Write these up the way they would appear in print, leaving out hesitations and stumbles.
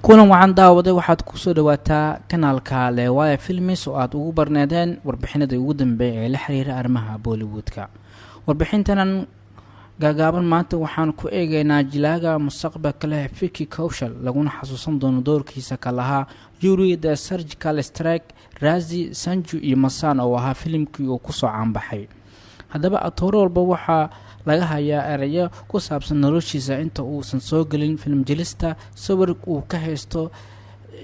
kulan waxaan daawaday waxaad ku soo dhawaataa kanaalka Lewaya Films oo aad ugu barnaadeen warbixinada ugu dambeeyay ee la xiriira arrimaha Bollywoodka. Warbixintan gaagaaban maanta waxaan ku eegaynaa jilaaga mustaqbalka leh Vicky Kaushal laguna xasuusan doono doorkiisa ka lahaa Yuri the Surgical Strike, Razi, Sanju iyo Masan oo ahaa filimkii uu ku soo caanbaxay. haddaba atooro walba waxaa laga hayaa erayo ku saabsan noloshiisa inta uusan soo gelin film jelista sawir uu ka haysto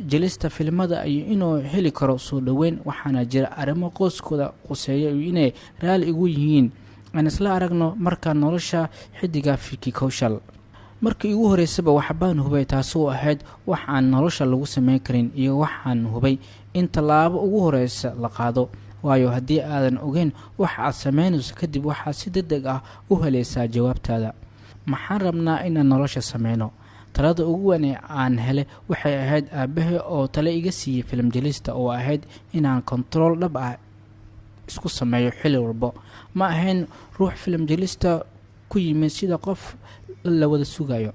jelista filmada iyo inuu heli karo soo dhaweyn waxaana jira arrimo qoyskooda quseeya inay raali ugu yihiin aan isla aragno marka nolosha xidiga Vicky Kaushal. markii ugu horeysaba waxbaan hubay taasoo ahayd waxaan nolosha lagu sameyn karin iyo waxaan hubay in talaabo ugu horeysa la qaado waayo haddii aadan ogeyn wax aad sameynayso kadib waxaad si degdeg ah u helaysaa jawaabtaada. maxaan rabnaa inaan nolosha sameyno? talada ugu weyn ee aan helay waxay ahayd aabahay oo tale iga siiyay film jelista oo ahayd inaan control dhab ah isku sameeyo xilli walba. ma ahayn ruux film jelista ku yimid sida qof la wada sugayo.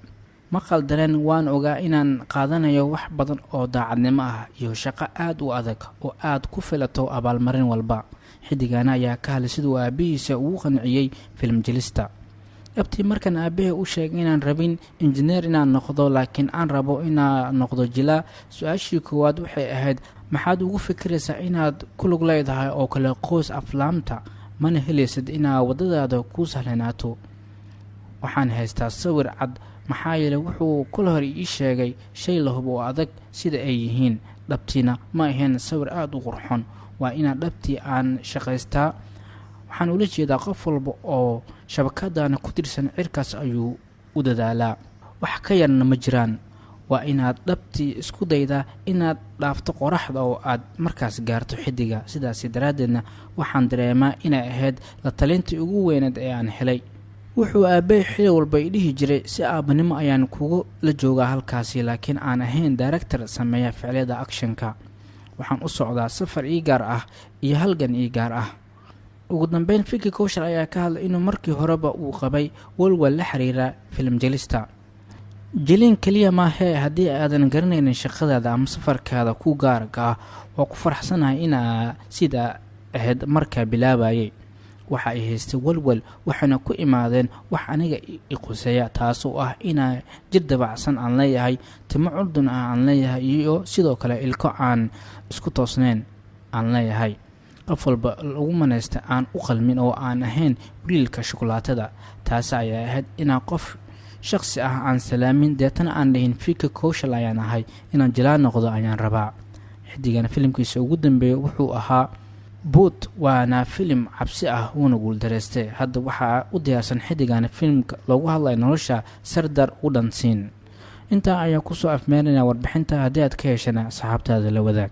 ma qaldaneen waan ogaa inaan qaadanayo wax badan oo daacadnimo ah iyo shaqo aad u adag oo aad ku filato abaalmarin walba. xidigana ayaa ka hadlay siduu aabihiisa ugu qanciyay film jelista. abtii markan aabahay u sheegay inaan rabin injineer inaan noqdo laakiin aan rabo inaan noqdo jilaa, su-aashii koowaad waxay ahayd maxaad ugu fikiraysaa inaad ku lug leedahay oo kale qoys aflaamta mana helaysid inaad wadadaada ku sahlanaato. waxaan haystaa sawir cad maxaa yeelay wuxuu kula hor ii sheegay shay la hubo oo adag sida ay yihiin. dhabtiina ma ahayn sawir aad u qurxoon, waa inaan dhabtii aan shaqaystaa. waxaan ula jeedaa qof walba oo shabakadana ku tirsan cirkaas ayuu u dadaalaa, wax ka yarna ma jiraan. waa inaad dhabtii isku daydaa inaad dhaafto qoraxda oo aad markaas gaarto xidiga. sidaasi daraaddeedna waxaan dareemaa inay ahayd la talintii ugu weyneed ee aan helay. wuxuu aabahay xilli walba i dhihi jiray si aabanimo ayaan kugu la joogaa halkaasi laakiin aan ahayn director sameeya ficilada actionka. waxaan u socdaa safar ii gaar ah iyo halgan ii gaar ah. ugu dambeyn Vicky Kaushal ayaa ka hadlay inuu markii horeba uu qabay walwal la xiriira film jelista. jilin kaliya maahee haddii aadan garanaynin shaqadaada ama safarkaada ku gaarka ah waa ku faraxsanahay inaa sida ahayd markaa bilaabayay. waxa ay haystay walwal waxaana ku imaadeen wax aniga i quseeya taasoo ah inaa jir dabacsan aan leeyahay, timo curdun ah aan leeyahay iyo sidoo kale ilko aan isku toosnayn aan leeyahay. qof walba lagu manaysta aan u qalmin oo aan ahayn wiilka shukulaatada. taasi ayaa ahayd inaan qof shakhsi ah aan salaamin deetana aan dhahin Vicky Kaushal ayaan ahay, inaan jilaa noqdo ayaan rabaa. xidigana filimkiisa ugu dambeeyay wuxuu ahaa Boot, waana filim cabsi ah uuna guuldareystay. hadda waxaa u diyaarsan xidigana filimka loogu hadlayo nolosha Sardar Udansin. intaa ayaa kusoo afmeerinaya warbixinta. haddii aad ka heshana saxaabtaada la wadaag.